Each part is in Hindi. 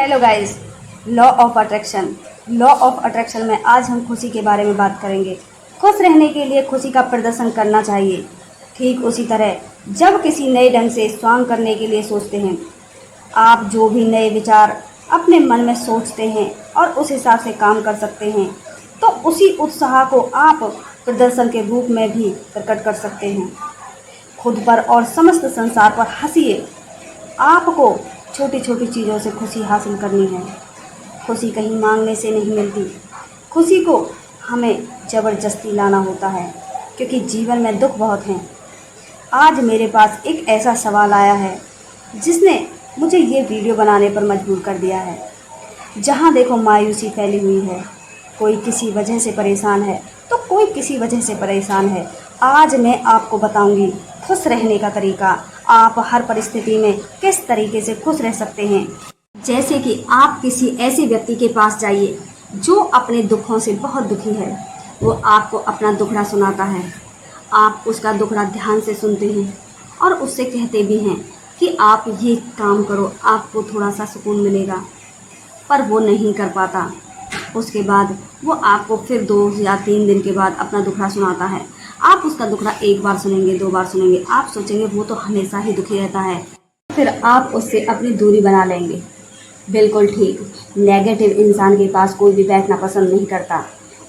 Hello guys. Law of attraction में आज हम खुशी के बारे में बात करेंगे। खुश रहने के लिए खुशी का प्रदर्शन करना चाहिए। ठीक उसी तरह जब किसी नए ढंग से स्वांग करने के लिए सोचते हैं, आप जो भी नए विचार अपने मन में सोचते हैं और उस हिसाब से काम कर सकते हैं, तो उसी उत्साह को आप प्रदर्शन के रूप में भी प्रकट कर सकते हैं। खुद पर और समस्त संसार पर हंसिए। आपको छोटी छोटी चीज़ों से खुशी हासिल करनी है। खुशी कहीं मांगने से नहीं मिलती। खुशी को हमें ज़बरदस्ती लाना होता है, क्योंकि जीवन में दुख बहुत हैं। आज मेरे पास एक ऐसा सवाल आया है जिसने मुझे ये वीडियो बनाने पर मजबूर कर दिया है। जहाँ देखो मायूसी फैली हुई है। कोई किसी वजह से परेशान है तो कोई किसी वजह से परेशान है। आज मैं आपको बताऊंगी खुश रहने का तरीका। आप हर परिस्थिति में किस तरीके से खुश रह सकते हैं। जैसे कि आप किसी ऐसे व्यक्ति के पास जाइए जो अपने दुखों से बहुत दुखी है। वो आपको अपना दुखड़ा सुनाता है। आप उसका दुखड़ा ध्यान से सुनते हैं और उससे कहते भी हैं कि आप ये काम करो, आपको थोड़ा सा सुकून मिलेगा, पर वो नहीं कर पाता। उसके बाद वो आपको फिर 2 या 3 दिन के बाद अपना दुखड़ा सुनाता है। आप उसका दुखड़ा एक बार सुनेंगे, 2 बार सुनेंगे, आप सोचेंगे वो तो हमेशा ही दुखी रहता है। फिर आप उससे अपनी दूरी बना लेंगे। बिल्कुल ठीक। नेगेटिव इंसान के पास कोई भी बैठना पसंद नहीं करता।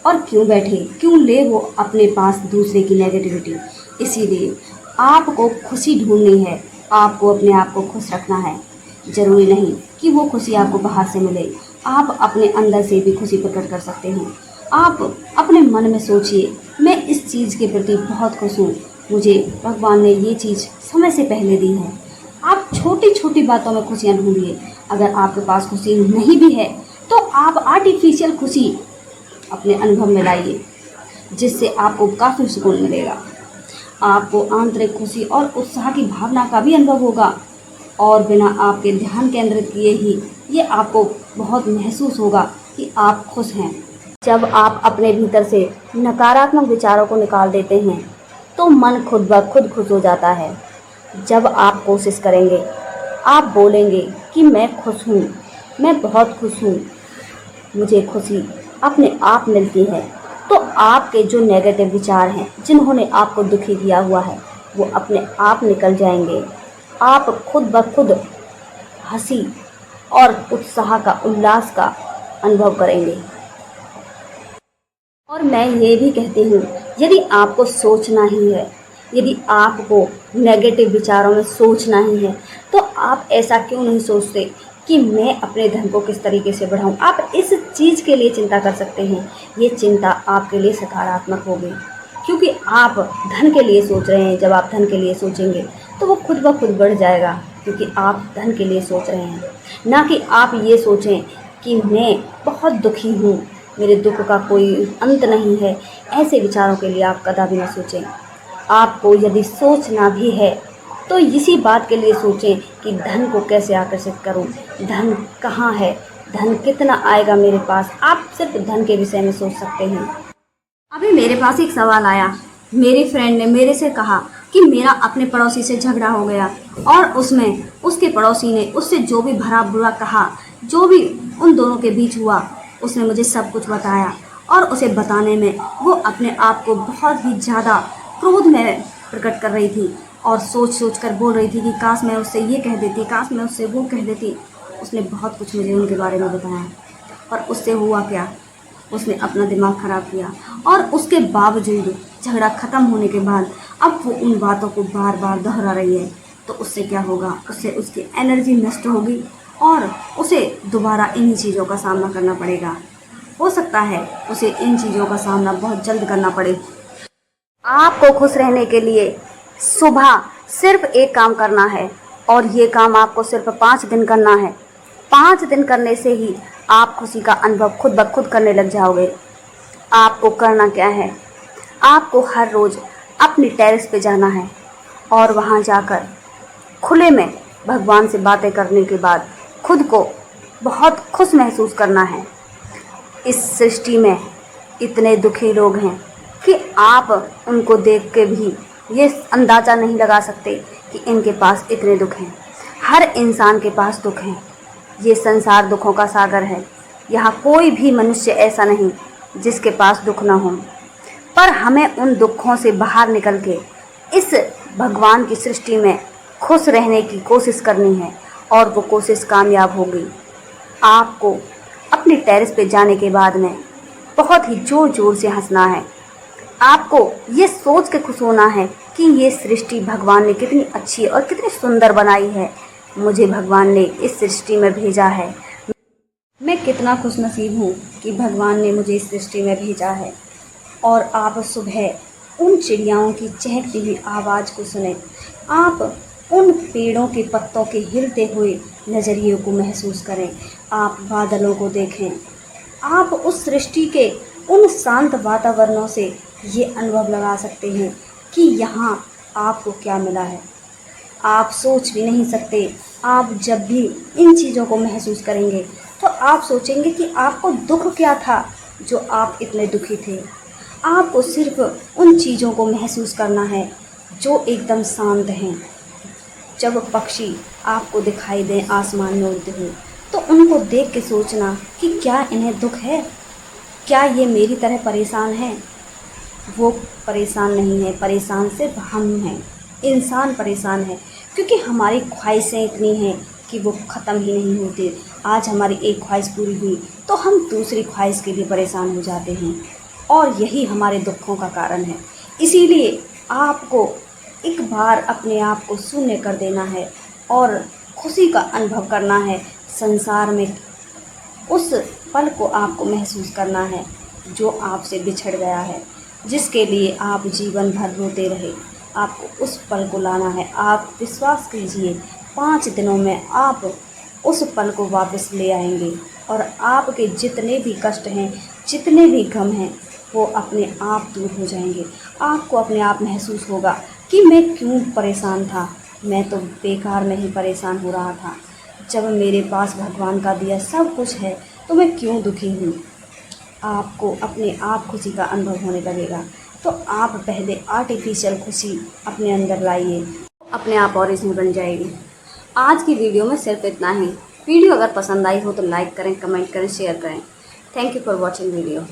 और क्यों बैठे, क्यों ले वो अपने पास दूसरे की नेगेटिविटी। इसीलिए आपको खुशी ढूंढनी है। आपको अपने आप को खुश रखना है। ज़रूरी नहीं कि वो खुशी आपको बाहर से मिले। आप अपने अंदर से भी खुशी प्रकट कर सकते हैं। आप अपने मन में सोचिए, मैं इस चीज़ के प्रति बहुत खुश हूँ। मुझे भगवान ने ये चीज़ समय से पहले दी है। आप छोटी छोटी बातों में खुशियाँ ढूंढिए। अगर आपके पास खुशी नहीं भी है तो आप आर्टिफिशियल खुशी अपने अनुभव में लाइए, जिससे आपको काफ़ी सुकून मिलेगा। आपको आंतरिक खुशी और उत्साह की भावना का भी अनुभव होगा और बिना आपके ध्यान केंद्रित किए ही ये आपको बहुत महसूस होगा कि आप खुश हैं। जब आप अपने भीतर से नकारात्मक विचारों को निकाल देते हैं तो मन खुद ब खुद खुश हो जाता है। जब आप कोशिश करेंगे, आप बोलेंगे कि मैं खुश हूँ, मैं बहुत खुश हूँ, मुझे खुशी अपने आप मिलती है, तो आपके जो नेगेटिव विचार हैं, जिन्होंने आपको दुखी किया हुआ है, वो अपने आप निकल जाएंगे। आप खुद ब खुद हंसी और उत्साह का, उल्लास का अनुभव करेंगे। और मैं ये भी कहती हूँ, यदि आपको सोचना ही है, यदि आपको नेगेटिव विचारों में सोचना ही है, तो आप ऐसा क्यों नहीं सोचते कि मैं अपने धन को किस तरीके से बढ़ाऊँ। आप इस चीज़ के लिए चिंता कर सकते हैं। ये चिंता आपके लिए सकारात्मक होगी, क्योंकि आप धन के लिए सोच रहे हैं। जब आप धन के लिए सोचेंगे तो वो खुद ब खुद बढ़ जाएगा, क्योंकि आप धन के लिए सोच रहे हैं। ना कि आप ये सोचें कि मैं बहुत दुखी हूँ, मेरे दुख का कोई अंत नहीं है। ऐसे विचारों के लिए आप कदापि ना सोचें। आपको यदि सोचना भी है तो इसी बात के लिए सोचें कि धन को कैसे आकर्षित करूं, धन कहाँ है, धन कितना आएगा मेरे पास। आप सिर्फ धन के विषय में सोच सकते हैं। अभी मेरे पास एक सवाल आया। मेरी फ्रेंड ने मेरे से कहा कि मेरा अपने पड़ोसी से झगड़ा हो गया और उसमें उसके पड़ोसी ने उससे जो भी भला बुरा कहा, जो भी उन दोनों के बीच हुआ, उसने मुझे सब कुछ बताया। और उसे बताने में वो अपने आप को बहुत ही ज़्यादा क्रोध में प्रकट कर रही थी और सोच सोच कर बोल रही थी कि काश मैं उससे ये कह देती, काश मैं उससे वो कह देती। उसने बहुत कुछ मुझे उनके बारे में बताया, और उससे हुआ क्या, उसने अपना दिमाग ख़राब किया। और उसके बावजूद झगड़ा ख़त्म होने के बाद अब वो उन बातों को बार बार दोहरा रही है। तो उससे क्या होगा, उससे उसकी एनर्जी नष्ट होगी और उसे दोबारा इन्हीं चीज़ों का सामना करना पड़ेगा। हो सकता है उसे इन चीज़ों का सामना बहुत जल्द करना पड़े। आपको खुश रहने के लिए सुबह सिर्फ एक काम करना है, और ये काम आपको सिर्फ 5 दिन करना है। 5 दिन करने से ही आप खुशी का अनुभव खुद ब खुद करने लग जाओगे। आपको करना क्या है, आपको हर रोज़ अपनी टेरेस पे जाना है और वहाँ जाकर खुले में भगवान से बातें करने के बाद खुद को बहुत खुश महसूस करना है। इस सृष्टि में इतने दुखी लोग हैं कि आप उनको देख के भी ये अंदाज़ा नहीं लगा सकते कि इनके पास इतने दुख हैं। हर इंसान के पास दुख हैं, ये संसार दुखों का सागर है। यहाँ कोई भी मनुष्य ऐसा नहीं जिसके पास दुख न हो, पर हमें उन दुखों से बाहर निकल के इस भगवान की सृष्टि में खुश रहने की कोशिश करनी है, और वो कोशिश कामयाब होगी। आपको अपनी टेरेस पे जाने के बाद में बहुत ही ज़ोर ज़ोर से हंसना है। आपको ये सोच के खुश होना है कि ये सृष्टि भगवान ने कितनी अच्छी और कितनी सुंदर बनाई है। मुझे भगवान ने इस सृष्टि में भेजा है। मैं कितना खुशनसीब हूँ कि भगवान ने मुझे इस सृष्टि में भेजा है। और आप सुबह उन चिड़ियाओं की चहकती हुई आवाज़ को सुने, आप उन पेड़ों के पत्तों के हिलते हुए नज़रिए को महसूस करें, आप बादलों को देखें, आप उस सृष्टि के उन शांत वातावरणों से ये अनुभव लगा सकते हैं कि यहाँ आपको क्या मिला है। आप सोच भी नहीं सकते। आप जब भी इन चीज़ों को महसूस करेंगे तो आप सोचेंगे कि आपको दुख क्या था जो आप इतने दुखी थे। आपको सिर्फ उन चीज़ों को महसूस करना है जो एकदम शांत हैं। जब पक्षी आपको दिखाई दें आसमान में उड़ते हुए, तो उनको देख के सोचना कि क्या इन्हें दुख है, क्या ये मेरी तरह परेशान हैं। वो परेशान नहीं है, परेशान सिर्फ हम हैं। इंसान परेशान है क्योंकि हमारी ख्वाहिशें इतनी हैं कि वो ख़त्म ही नहीं होती। आज हमारी एक ख्वाहिश पूरी हुई तो हम दूसरी ख्वाहिश के लिए परेशान हो जाते हैं, और यही हमारे दुखों का कारण है। इसीलिए आपको एक बार अपने आप को शून्य कर देना है और खुशी का अनुभव करना है। संसार में उस पल को आपको महसूस करना है जो आपसे बिछड़ गया है, जिसके लिए आप जीवन भर रोते रहे। आपको उस पल को लाना है। आप विश्वास कीजिए, 5 दिनों में आप उस पल को वापस ले आएंगे, और आपके जितने भी कष्ट हैं, जितने भी गम हैं, वो अपने आप दूर हो जाएंगे। आपको अपने आप महसूस होगा कि मैं क्यों परेशान था, मैं तो बेकार में ही परेशान हो रहा था। जब मेरे पास भगवान का दिया सब कुछ है तो मैं क्यों दुखी हूँ। आपको अपने आप खुशी का अनुभव होने लगेगा। तो आप पहले आर्टिफिशियल खुशी अपने अंदर लाइए, अपने आप ओरिजिनल बन जाएगी। आज की वीडियो में सिर्फ इतना ही। वीडियो अगर पसंद आई हो तो लाइक करें, कमेंट करें, शेयर करें। Thank you for watching video.